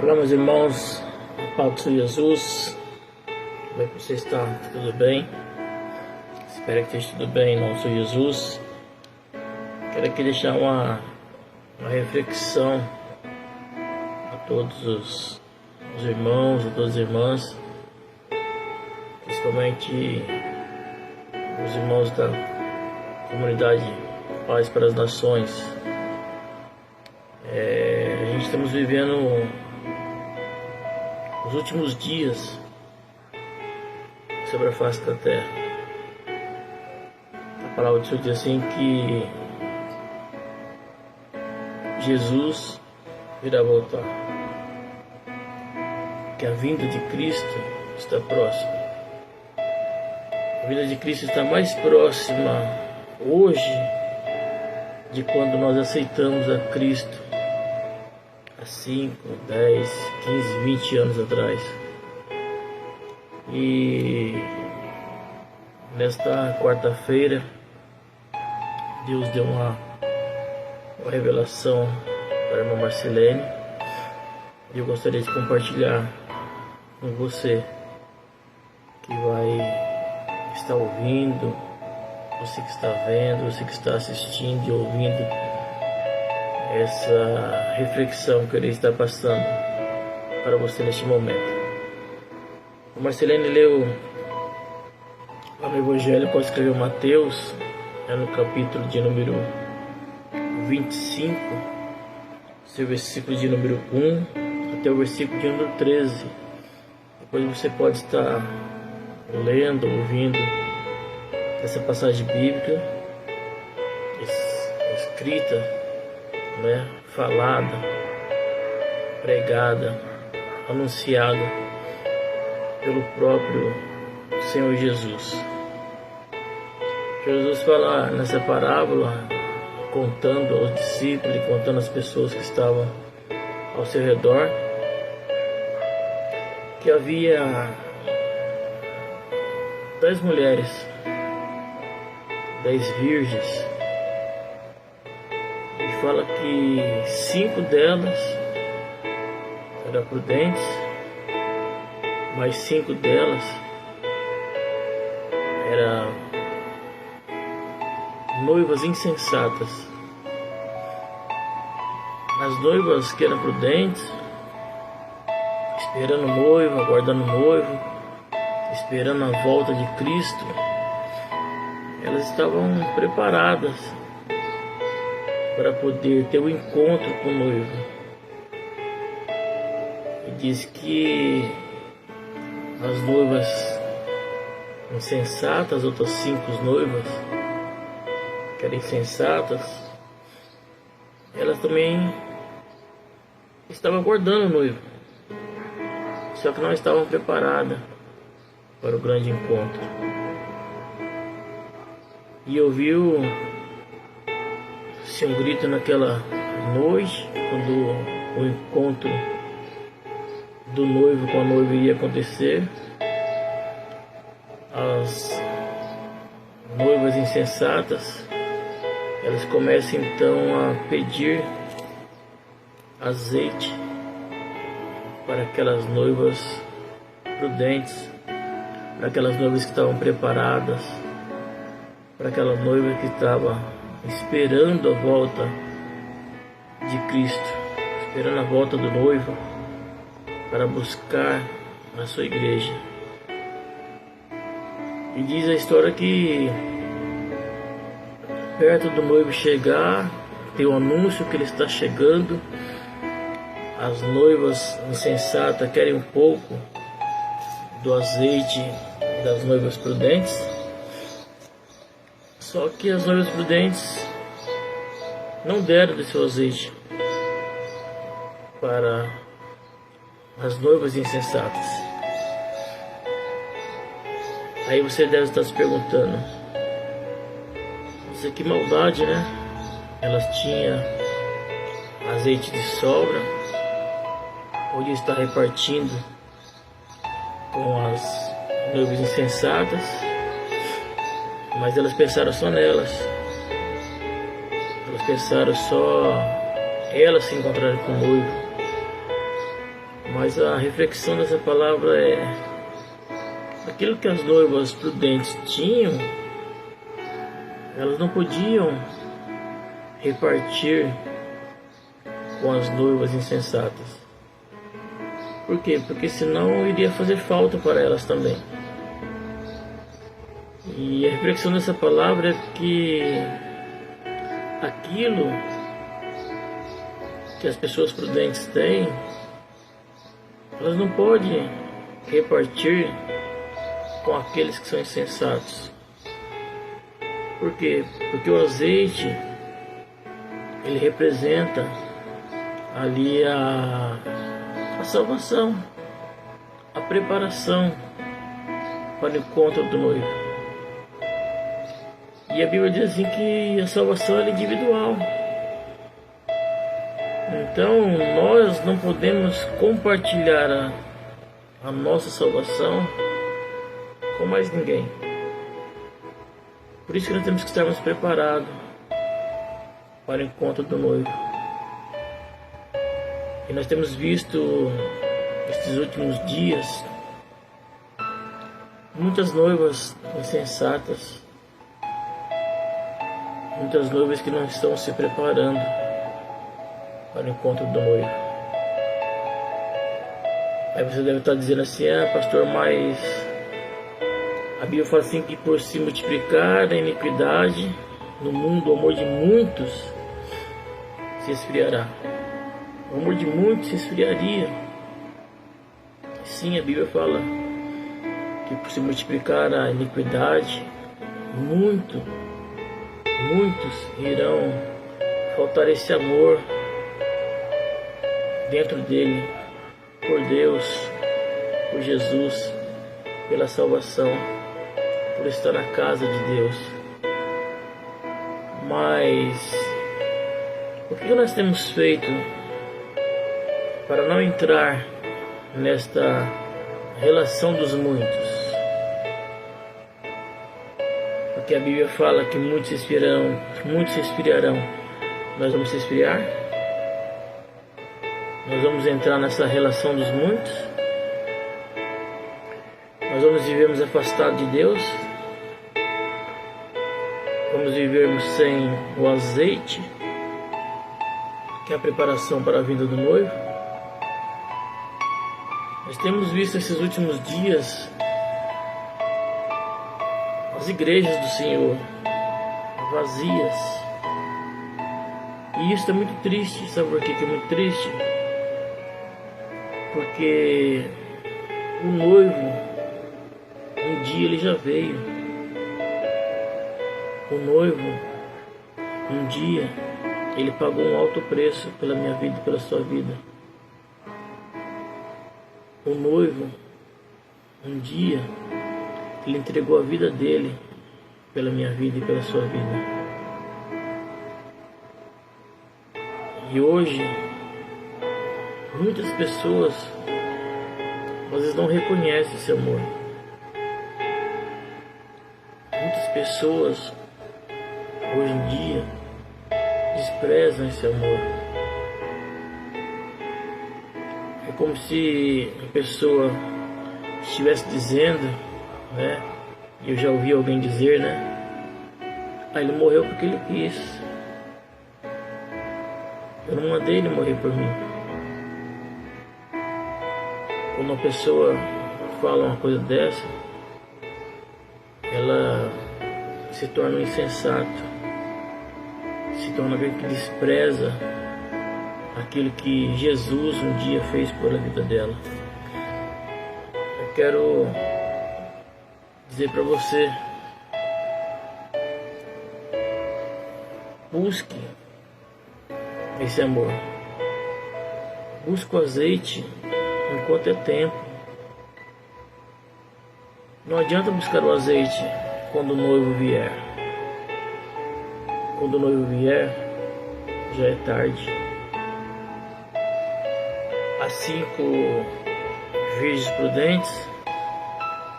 Olá, meus irmãos, a paz do Senhor Jesus. Como é que você está? Tudo bem? Espero que esteja tudo bem em nome do Senhor Jesus. Quero aqui deixar uma reflexão a todos os irmãos, a todas as irmãs, principalmente os irmãos da comunidade Paz para as Nações. A gente estamos vivendo os últimos dias sobre a face da terra. A palavra de Deus diz assim que Jesus virá voltar, que a vinda de Cristo está próxima. A vinda de Cristo está mais próxima hoje de quando nós aceitamos a Cristo há 5, 10, 15, 20 anos atrás. E nesta quarta-feira Deus deu uma revelação para a irmã Marcelene, e eu gostaria de compartilhar com você que vai estar ouvindo, você que está vendo, você que está assistindo e ouvindo essa reflexão que eu irei estar passando para você neste momento. A Marcelene leu lá no Evangelho quando escreveu Mateus, no capítulo de número 25, seu versículo de número 1 até o versículo de número 13. Depois você pode estar lendo, ouvindo essa passagem bíblica escrita, falada, pregada, anunciada pelo próprio Senhor Jesus. Jesus fala nessa parábola, contando aos discípulos e contando às pessoas que estavam ao seu redor, que havia 10 mulheres, 10 virgens, e fala que 5 delas eram prudentes, mas 5 delas eram noivas insensatas. As noivas que eram prudentes, esperando o noivo, aguardando o noivo, esperando a volta de Cristo, elas estavam preparadas para poder ter o encontro com o noivo. E diz que as noivas insensatas, as outras 5 noivas que eram insensatas, elas também estavam aguardando o noivo, só que não estavam preparadas para o grande encontro. E ouviu-se um grito naquela noite, quando o encontro do noivo com a noiva ia acontecer. As noivas insensatas, elas começam então a pedir azeite para aquelas noivas prudentes, para aquelas noivas que estavam preparadas, para aquela noiva que estava esperando a volta de Cristo, esperando a volta do noivo para buscar a sua igreja. E diz a história que perto do noivo chegar, tem o anúncio que ele está chegando. As noivas insensatas querem um pouco do azeite das noivas prudentes, só que as noivas prudentes não deram do seu azeite para as noivas insensatas. Aí você deve estar se perguntando: isso que maldade, né? Elas tinham azeite de sobra, podia estar repartindo com as noivas insensatas, mas elas pensaram só nelas. Elas pensaram só elas se encontrarem com o noivo. Mas a reflexão dessa palavra é: aquilo que as noivas prudentes tinham, elas não podiam repartir com as noivas insensatas. Por quê? Porque senão iria fazer falta para elas também. E a reflexão dessa palavra é que aquilo que as pessoas prudentes têm, elas não podem repartir com aqueles que são insensatos. Por quê? Porque o azeite, ele representa ali a salvação, a preparação para o encontro do noivo. E a Bíblia diz assim que a salvação é individual. Então nós não podemos compartilhar a nossa salvação com mais ninguém. Por isso que nós temos que estarmos preparados para o encontro do noivo. E nós temos visto estes últimos dias muitas noivas insensatas, muitas noivas que não estão se preparando para o encontro do noivo. Aí você deve estar dizendo assim: pastor, mas a Bíblia fala assim que por se multiplicar a iniquidade no mundo, o amor de muitos se esfriará. O amor de muitos se esfriaria. Sim, a Bíblia fala que por se multiplicar a iniquidade, muitos irão faltar esse amor dentro dele, por Deus, por Jesus, pela salvação, por estar na casa de Deus. Mas o que nós temos feito para não entrar nesta relação dos muitos? Porque a Bíblia fala que muitos se esfriarão. Nós vamos se esfriar? Nós vamos entrar nessa relação dos muitos? Nós vamos vivermos afastados de Deus? Vamos vivermos sem o azeite, que é a preparação para a vinda do noivo? Nós temos visto esses últimos dias as igrejas do Senhor vazias. E isso é muito triste. Sabe por que é muito triste? Porque o noivo, um dia ele já veio. O noivo, um dia, ele pagou um alto preço pela minha vida e pela sua vida. O noivo, um dia, ele entregou a vida dele pela minha vida e pela sua vida. E hoje, muitas pessoas, às vezes, não reconhecem esse amor. Muitas pessoas, hoje em dia, desprezam esse amor. É como se a pessoa estivesse dizendo, né? E eu já ouvi alguém dizer, né? Ele morreu porque ele quis. Eu não mandei ele morrer por mim. Quando uma pessoa fala uma coisa dessa, ela se torna um insensato, se torna alguém que despreza aquilo que Jesus um dia fez pela vida dela. Eu quero dizer para você: busque esse amor, busque o azeite enquanto é tempo. Não adianta buscar o azeite quando o noivo vier. Quando o noivo vier, já é tarde. As 5 virgens prudentes,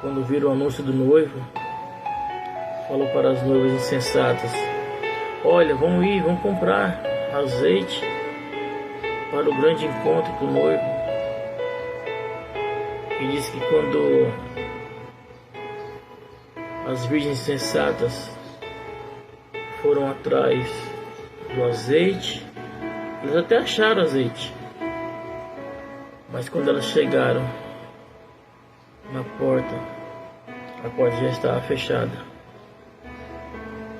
quando viram o anúncio do noivo, falou para as noivas insensatas: olha, vamos comprar azeite para o grande encontro do noivo. E diz que quando as virgens sensatas foram atrás do azeite, eles até acharam azeite, mas quando elas chegaram na porta, a porta já estava fechada.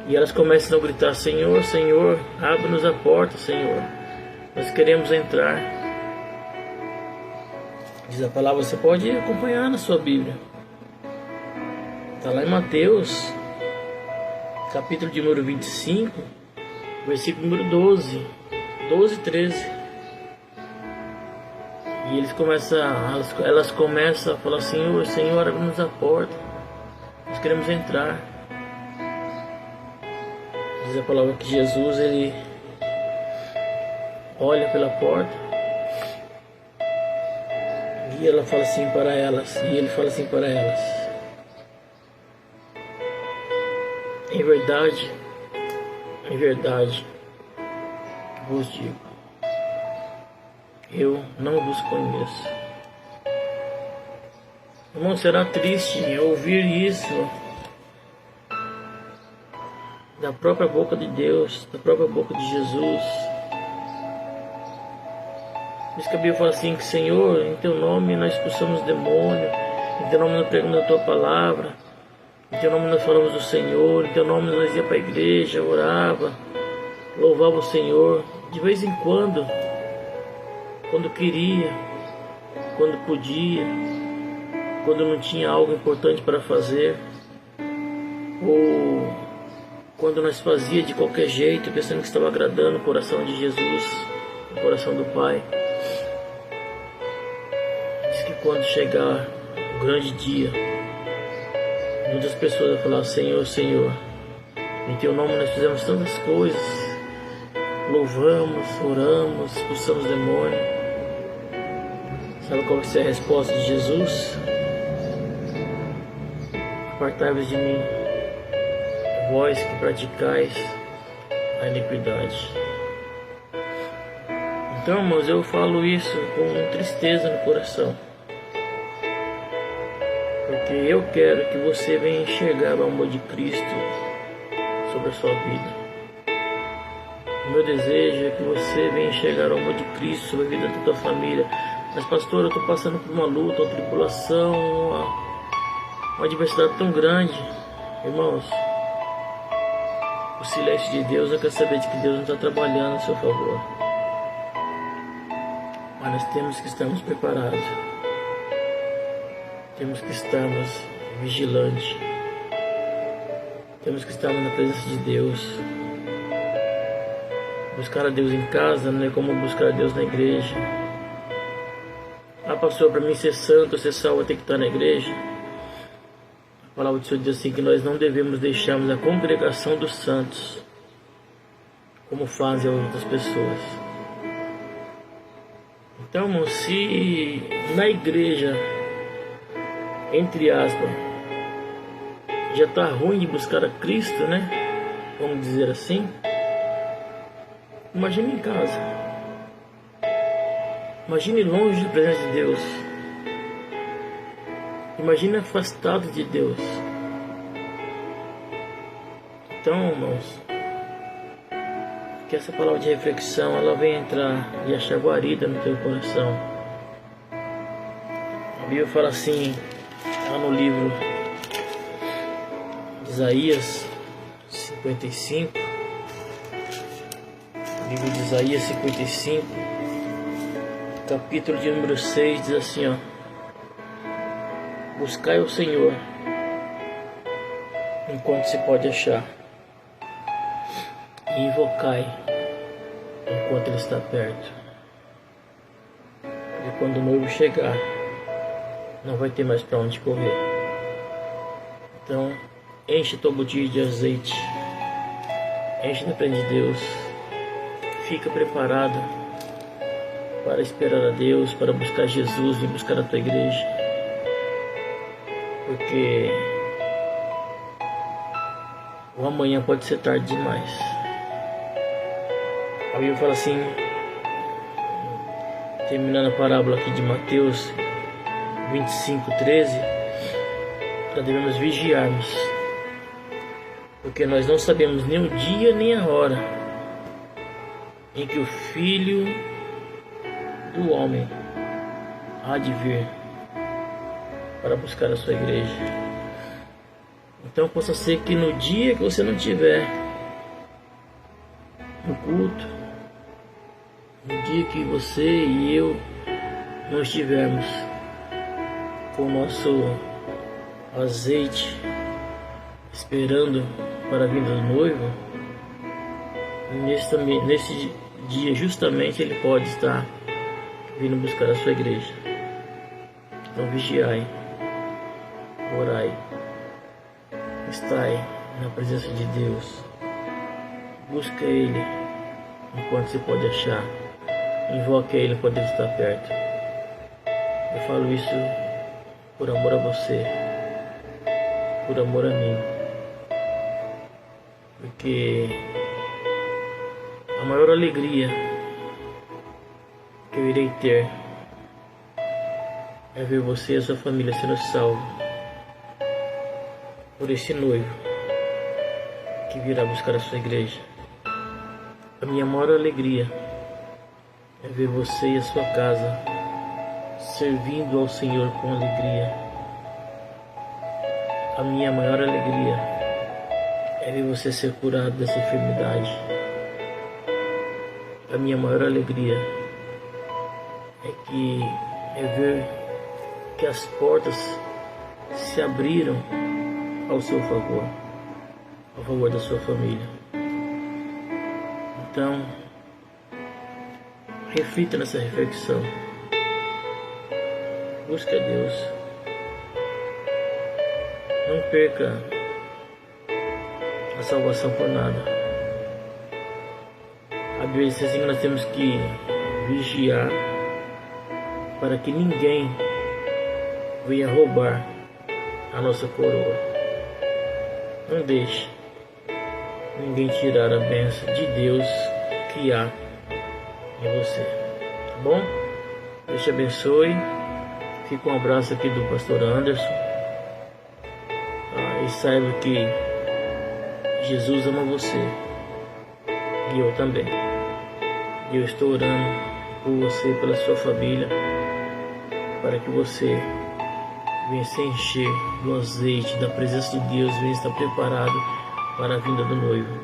E elas começam a gritar: Senhor, Senhor, abre-nos a porta, Senhor, nós queremos entrar. Diz a palavra, você pode acompanhar na sua Bíblia. Está lá em Mateus, capítulo de número 25, versículo número 12 e 13. E elas começam a falar: Senhor, Senhor, abre-nos a porta, nós queremos entrar. Diz a palavra que Jesus, ele olha pela porta e ela fala assim para elas, e ele fala assim para elas: em verdade vos digo, eu não vos conheço. Irmão, será triste ouvir isso da própria boca de Deus, da própria boca de Jesus. Por isso que a Bíblia fala assim: que Senhor, em teu nome nós expulsamos demônio, em teu nome nós pregamos a tua palavra, em teu nome nós falamos do Senhor, em teu nome nós ia para a igreja, orava, louvava o Senhor. De vez em quando queria, quando podia, quando não tinha algo importante para fazer, ou quando nós fazia de qualquer jeito, pensando que estava agradando o coração de Jesus, o coração do Pai. Diz que quando chegar o grande dia, muitas pessoas vão falar: Senhor, Senhor, em teu nome nós fizemos tantas coisas, louvamos, oramos, expulsamos demônio. Sabe qual vai ser a resposta de Jesus? Apartai-vos de mim, vós que praticais a iniquidade. Então, irmãos, eu falo isso com tristeza no coração, porque eu quero que você venha enxergar o amor de Cristo sobre a sua vida. O meu desejo é que você venha enxergar o amor de Cristo sobre a vida da tua família. Mas, pastor, eu estou passando por uma luta, uma tribulação, uma adversidade tão grande. Irmãos, o silêncio de Deus não quer saber de que Deus não está trabalhando a seu favor. Mas nós temos que estarmos preparados. Temos que estarmos vigilantes. Temos que estarmos na presença de Deus. Buscar a Deus em casa não é como buscar a Deus na igreja. Ah, pastor, para mim ser santo, ser salvo, eu tenho que estar na igreja. A palavra do Senhor diz assim, que nós não devemos deixarmos a congregação dos santos, como fazem as outras pessoas. Então, irmão, se na igreja, entre aspas, já está ruim de buscar a Cristo, né? Vamos dizer assim. Imagine em casa. Imagine longe da presença de Deus. Imagine afastado de Deus. Então, irmãos, que essa palavra de reflexão ela venha entrar e achar guarida no teu coração. A Bíblia fala assim, lá no livro de Isaías 55, livro de Isaías 55, capítulo de número 6, diz assim, ó: buscai o Senhor enquanto se pode achar, e invocai enquanto Ele está perto. E quando o noivo chegar, não vai ter mais para onde correr. Então, enche tua botija de azeite, enche da presença de Deus, fica preparado para esperar a Deus, para buscar Jesus, vir buscar a tua igreja, porque o amanhã pode ser tarde demais. A Bíblia fala assim, terminando a parábola aqui de Mateus 25:13, nós devemos vigiarmos, porque nós não sabemos nem o dia nem a hora em que o Filho do Homem há de vir para buscar a sua igreja. Então possa ser que no dia que você não estiver no culto, no dia que você e eu não estivermos com o nosso azeite esperando para a vinda do noivo, nesse dia justamente ele pode estar vindo buscar a sua igreja. Então vigiai, orai, estai na presença de Deus, busca Ele enquanto você pode achar, invoque a Ele quando Ele está perto. Eu falo isso por amor a você, por amor a mim, porque a maior alegria que eu irei ter é ver você e a sua família sendo salvos por esse noivo que virá buscar a sua igreja. A minha maior alegria é ver você e a sua casa servindo ao Senhor com alegria. A minha maior alegria é ver você ser curado dessa enfermidade. A minha maior alegria é ver que as portas se abriram ao seu favor, ao favor da sua família. Então, reflita nessa reflexão. Busque a Deus. Não perca a salvação por nada. A Bíblia diz assim que nós temos que vigiar para que ninguém venha roubar a nossa coroa. Não deixe ninguém tirar a bênção de Deus que há em você. Tá bom? Deus te abençoe. Fica um abraço aqui do pastor Anderson. E saiba que Jesus ama você. E eu também. E eu estou orando por você, pela sua família, para que você venha se encher do azeite, da presença de Deus, venha estar preparado para a vinda do noivo.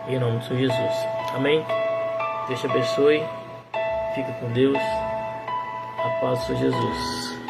Em nome de Jesus. Amém? Deus te abençoe. Fica com Deus. A paz do Senhor Jesus.